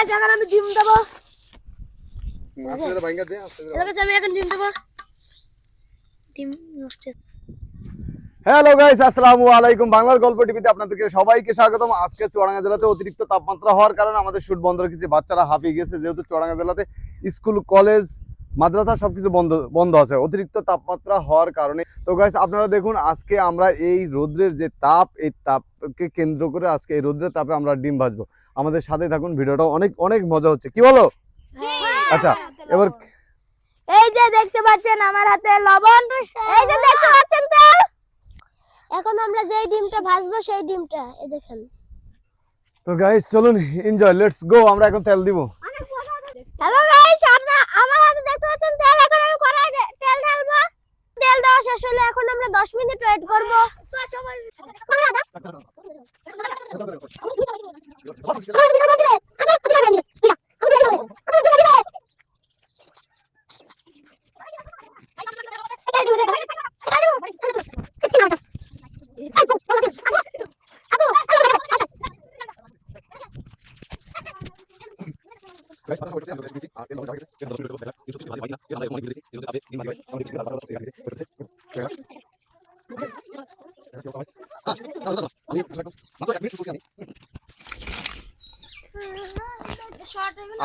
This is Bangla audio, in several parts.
গাইস এখন আমি ডিম দেবো। আস্তে করে ভাঙা দে, আস্তে করে। গাইস আমি এখন ডিম দেবো। ডিম নষ্ট। হ্যালো গাইস, আসসালামু আলাইকুম। বাংলার গল্প টিভিতে আপনাদেরকে সবাইকে স্বাগতম। আজকে চুয়াডাঙ্গা জেলাতে অতিরিক্ত তাপমাত্রা হওয়ার কারণে আমাদের শুট বন্ধ রেখেছি। বাচ্চারা হাঁপিয়ে গেছে, যেহেতু চুয়াডাঙ্গা জেলাতে স্কুল, কলেজ, মাদ্রাসা সবকিছু বন্ধ আছে অতিরিক্ত তাপমাত্রা হওয়ার কারণে। তো গাইস আপনারা দেখুন, আজকে আমরা এই রোদ্রের যে তাপ, এই তাপকে কেন্দ্র করে আজকে এই রোদ্রের তাপে আমরা ডিম ভাজবো। আমাদের সাথে থাকুন, ভিডিওটা অনেক অনেক মজা হচ্ছে, কি বলো? আচ্ছা, এবার এই যে দেখতে পাচ্ছেন আমার হাতে লবণ, এই যে দেখতে পাচ্ছেন তেল। এখন আমরা যেই ডিমটা ভাজবো সেই ডিমটা এই দেখেন। তো গাইস চলুন, এনজয়, লেটস গো। আমরা এখন তেল দিব। হ্যালো গাইস, আমার হাতে দেখতে পাচ্ছেন তেল। এখন আমি কড়াইতে তেল ঢালবো। তেল দেওয়া শেষ হলে এখন আমরা 10 মিনিট ওয়েট করব।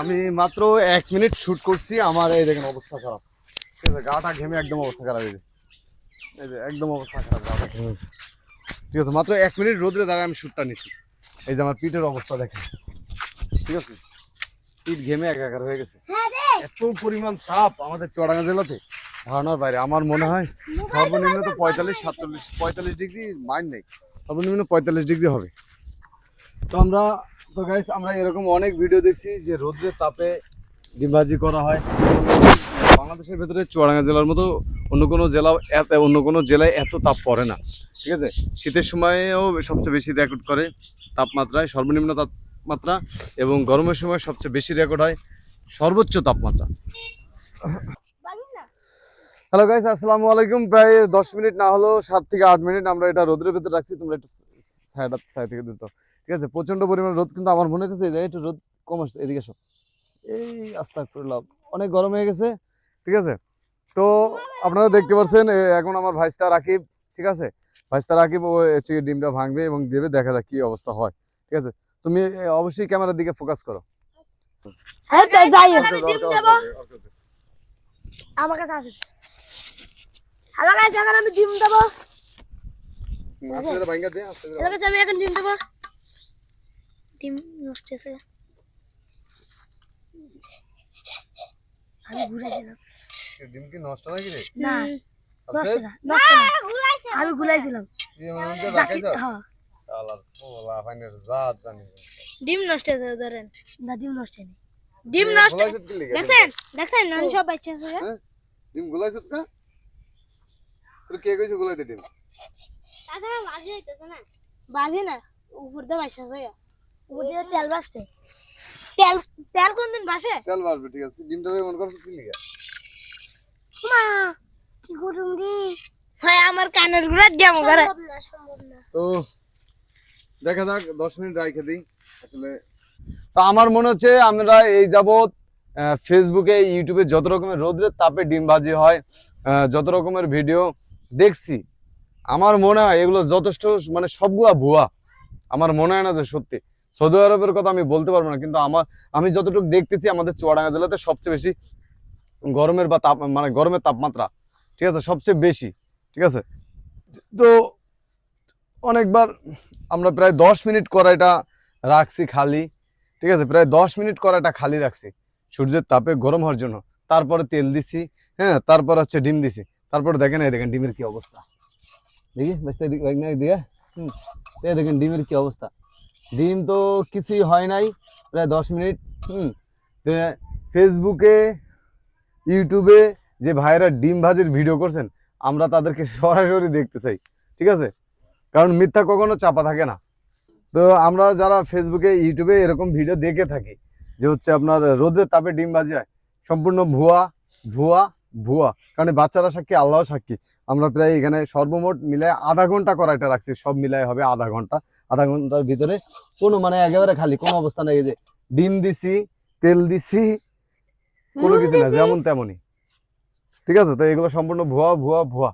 আমি মাত্র 1 মিনিট শুট করছি, আমার এই দেখেন অবস্থা খারাপ, ঠিক আছে? গাটা ঘেমে একদম অবস্থা খারাপ, এই যে একদম অবস্থা খারাপ, গাটা ঘেমে। ঠিক আছে, মাত্র 1 মিনিট রোদ্রে দাঁড়ায় আমি শুটটা নিছি। এই যে আমার পিঠের অবস্থা দেখেন, ঠিক আছে? পিঠ ঘেমে একাকার হয়ে গেছে। এত পরিমাণ তাপ আমাদের চুয়াডাঙ্গা জেলাতে ধারণার বাইরে। আমার মনে হয় সর্বনিম্ন তো 45 ডিগ্রি মাইন্ড নেই, সর্বনিম্ন 45 ডিগ্রি হবে। তো গাইস আমরা এরকম অনেক ভিডিও দেখছি যে রোদ্রের তাপে ডিমভাজি করা হয়। বাংলাদেশের ভেতরে চুয়াডাঙ্গা জেলার মতো অন্য কোনো জেলায় এত তাপ পড়ে না, ঠিক আছে? শীতের সময়েও সবচেয়ে বেশি রেকর্ড করে তাপমাত্রায়, সর্বনিম্ন তাপমাত্রা, এবং গরমের সময় সবচেয়ে বেশি রেকর্ড হয় সর্বোচ্চ তাপমাত্রা। হ্যালো গাইস, আসসালামু আলাইকুম। প্রায় 10 মিনিট না হলেও 7 থেকে 8 মিনিট আমরা এটা রোদের ভেতরে রাখছি। তোমরা একটু সাইড থেকে দ্রুত, ঠিক আছে? প্রচন্ড পরিমাণ রোদ, কিন্তু আমার মনে হচ্ছে একটু রোদ কম আসছে। এদিকে এসো, এই আস্তাগফিরুল্লাহ, অনেক গরম হয়ে গেছে, ঠিক আছে? তো আপনারা দেখতে পাচ্ছেন এখন আমার ভাইস্তা রাকিব, ঠিক আছে? ভাইস্তা রাকিব ও ডিমটা ভাঙবে এবং দেবে, দেখা যাক কি অবস্থা হয়, ঠিক আছে? তুমি অবশ্যই ক্যামেরার দিকে ফোকাস করো। আমার কাছে আছে। হ্যালো গাইস, এখন আমি ডিম দেবো। আস্তে করে ভাঙা দে, আস্তে করে। হ্যালো গাইস আমি এখন ডিম দেবো। ডিম নষ্ট হয়েছে, আমি ঘুরে দিলাম। ডিম কি নষ্ট নাকি রে? না নষ্ট না, আমি ঘুরাইছিলাম। হ্যাঁ আল্লাহ ওলা ফাইনের জাত জানি। ডিম নষ্ট হয়েছে, ধরেন না, ডিম নষ্ট হয়নি। ডিম নষ্ট দেখছেন আমি সব বাচ্চা আছে। ডিম গুলাইছত না? তোর কে কইছে গুলাইতে ডিম? আচ্ছা বাজে হইতেছে না, বাজে না, উপর দিয়ে বাসা যায়, উপর দিয়ে তেল বাসতে। তেল কোন দিন বাসে? তেল বাসবে, ঠিক আছে? ডিমটা মন করছিস কি লিগা? মা কি গরম রে ভাই, আমার কানের গুড়া জাম করে। সম্ভব না। তো দেখা যাক, 10 মিনিট রাইখে দিই আসলে। তো আমার মনে হচ্ছে আমরা এই যাবত ফেসবুকে, ইউটিউবে যত রকমের রোদ্রের তাপে ডিম ভাজি হয়, যত রকমের ভিডিও দেখছি, আমার মনে হয় এগুলো যথেষ্ট, মানে সবগুলা ভুয়া। আমার মনে হয় না যে সত্যি। সৌদি আরবের কথা আমি বলতে পারবো না, কিন্তু আমি যতটুকু দেখতেছি আমাদের চুয়াডাঙ্গা জেলাতে সবচেয়ে বেশি গরমের তাপমাত্রা, ঠিক আছে, সবচেয়ে বেশি, ঠিক আছে? তো অনেকবার আমরা প্রায় 10 মিনিট কড়াইটা রাখছি খালি, ঠিক আছে? প্রায় 10 মিনিট কড়াইটা খালি রাখছি সূর্যের তাপে গরম হওয়ার জন্য। তারপরে তেল দিছি, হ্যাঁ, তারপর হচ্ছে ডিম দিছি। তারপরে দেখেন, এই দেখেন ডিমের কি অবস্থা, দেখি দেখেন ডিমের কি অবস্থা। ডিম তো কিছুই হয় নাই প্রায় 10 মিনিট। ফেসবুকে, ইউটিউবে যে ভাইরা ডিম ভাজির ভিডিও করছেন, আমরা তাদেরকে সরাসরি দেখতে চাই, ঠিক আছে? কারণ মিথ্যা কখনো চাপা থাকে না। তো আমরা যারা ফেসবুকে, ইউটিউবে এরকম ভিডিও দেখে থাকি যে হচ্ছে আপনার রোদের তাপে ডিম ভাজি হয়, সম্পূর্ণ ভুয়া ভুয়া ভুয়া। কারণ বাচ্চারা সাক্ষী, আল্লাহ সাক্ষী। আমরা প্রায় এখানে সর্বমোট মিলায় আধা ঘন্টা কড়াইটা রাখছি, সব মিলায় হবে আধা ঘন্টা। আধা ঘন্টার ভিতরে কোনো একেবারে খালি কোনো অবস্থা নেই। যে ডিম দিছি, তেল দিছি, কোনো নুন কিছু না, দিছি। যেমন তেমনই। ঠিক আছে, তো এগুলো সম্পূর্ণ ভুয়া ভুয়া ভুয়া।